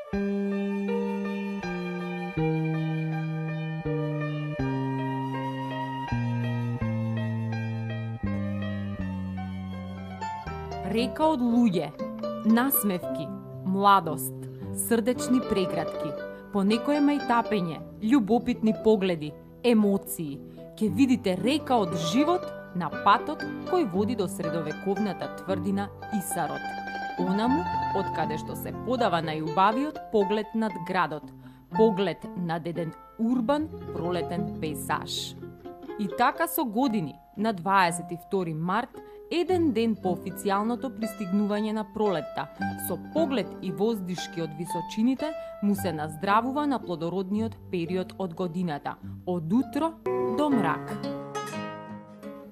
Река од луѓе, насмевки, младост, срдечни прегратки, понекојема и тапење, љубопитни погледи, емоции. Ке видите река од живот на патот кој води до средовековната тврдина Исарот. Онаму од каде што се подава најубавиот поглед над градот, поглед над еден урбан пролетен пейзаж. И така со години, на 22 март, еден ден по официјалното пристигнување на пролетта, со поглед и воздишки од височините, му се наздравува на плодородниот период од годината, од утро до мрак.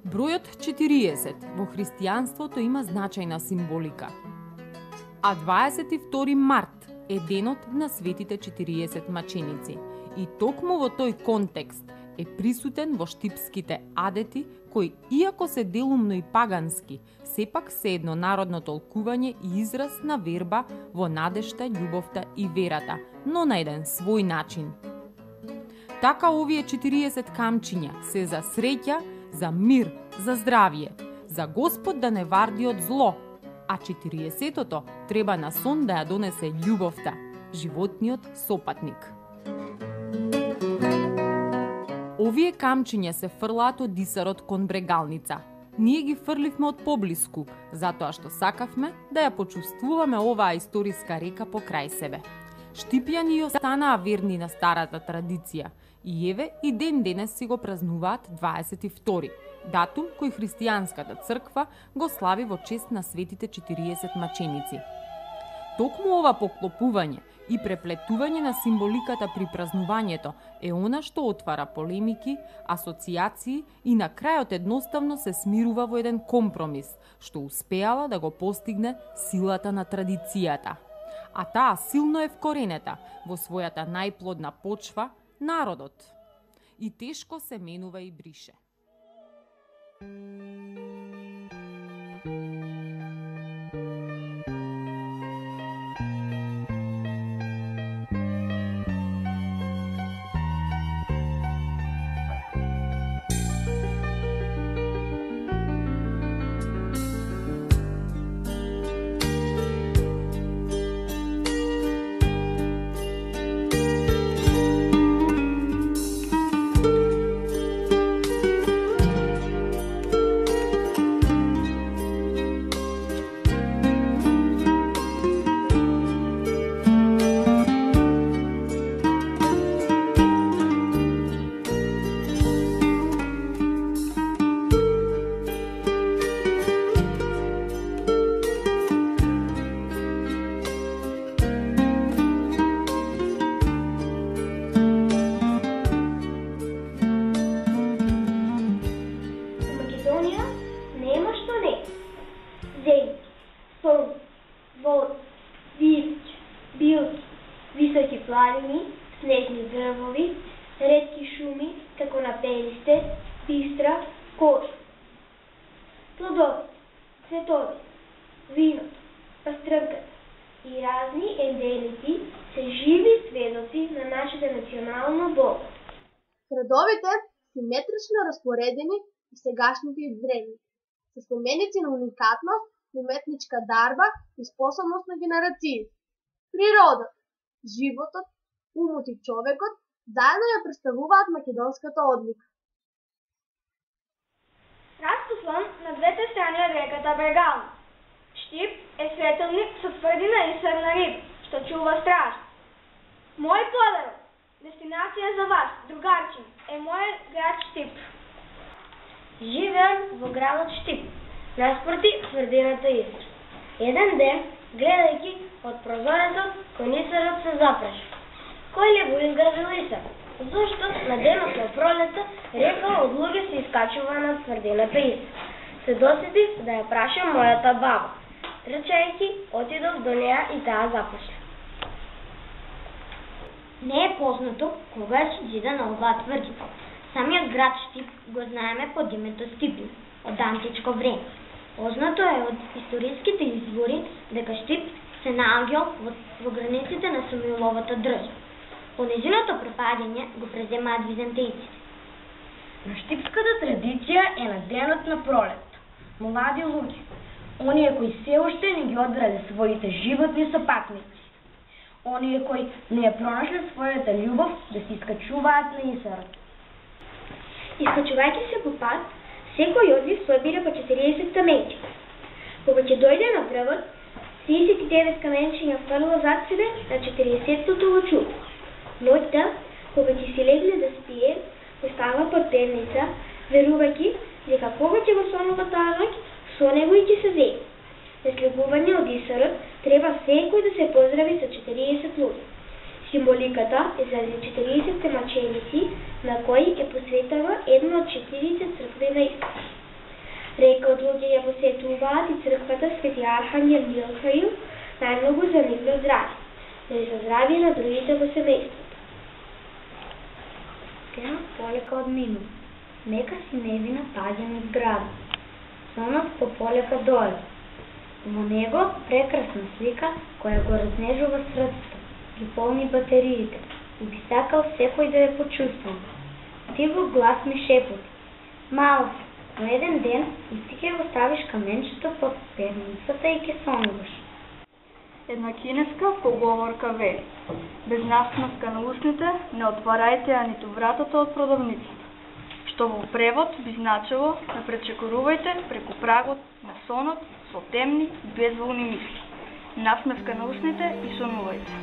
Бројот 40 во христијанството има значајна символика. А 22 март е денот на светите 40 маченици. И токму во тој контекст е присутен во штипските адети, кои, иако се делумно и пагански, сепак се еднонародно толкување и израз на верба во надежта, љубовта и верата, но на еден свој начин. Така овие 40 камчиња се за среќа, за мир, за здравје, за Господ да не варди од зло, а 40-тото треба на сон да ја донесе љубовта, животниот сопатник. Овие камчиња се фрлаат од Исарот кон брегалница. Ние ги фрливме од поблиску, затоа што сакавме да ја почувствуваме оваа историска река покрај себе. Штипјани останаа верни на старата традиција и еве и ден денес си го празнуваат 22, датум кој христијанската црква го слави во чест на светите 40 маченици. Токму ова поклопување и преплетување на символиката при празнувањето е она што отвара полемики, асоциации и на крајот едноставно се смирува во еден компромис, што успеала да го постигне силата на традицијата. А таа силно е вкоренета во својата најплодна почва, народот. И тешко се менува и брише. Високи планини, снежни дрвови, ретки шуми, како на пеисте, пистра, кожа. Плодови, цветови, виното, пастрнката и разни ендемити се живи сведоци на нашето национално богатство. Градовите симетрично распоредени и сегашните и древни, се споменици на уникатност, уметничка дарба и способност на генерациите. Природата, животот, умот и човекот заедно ја представуваат македонската одлика. Распослан на двете страни од реката Брегална. Штип е светилник со тврдина и срна риба, што чува стража. Мој подарок, дестинација за вас, другарчиња, е мојот град Штип. Живеам во градот Штип, наспроти тврдината Исар. Еден ден, гледајќи од прозорецот, конисарот се запраши. Кој ли го изградил Исар? Зошто на денот на пролета река од луѓе се искачува на тврдината Исар? Се досетив да ја прашам мојата баба. Трчајќи, отидов до неа и таа започна. Не е познато кога е созидана оваа тврдина. Самиот град Штип го знаеме под името Стипин, од античко време. Познато е од историските извори дека Штип се наоѓал во границите на Самуиловата држава. По нејзиното пропаѓање го преземаат византијците. На штипската традиција е на денот на пролет. Млади луѓе, оние кои се уште не ги одбрале своите животни сопатници, оние кои не ја пронашле својата љубов да се искачуваат на Исарот. Искачувајќи се по пат, секој од нив собира по 40 каменчи. Кога ќе дојде на врвот, 39 каменчиња фрла зад себе на 40-тото лучук. Ноќта, кога ќе си легле да спие, остава под певница, верувајќи дека кога ќе го сонува таа ноќ, со него и ќе се зеи. На слегување од Исарот треба секој да се поздрави со 40 луѓе. Символиката е за 40 маченици, на кои е посветена една од 40 цркви на Исус. Река од луѓе ја посетуваат и црквата Свети Архангел Михаил, најмногу за нивно здравје, но и за здравје на другите во семејството. Денот полека одминува, нека си невина паѓа низ града. Сонот пополека дојде. Во него прекрасна слика која го разнежува срцето, ги полни батериите и би сакал секој да ја почувствува. Тиво глас ми шепоти: мало се, но еден ден и ти ќе го ставиш каменчето под певницата и ќе сонуваш. Една кинеска поговорка вели: без насмевка на устните не отварајте ја ниту вратата од продавницата, што во превод би значило не пречекорувајте преку прагот на сонот со темни и безволни мисли. Насмевка на устните и сонувајте.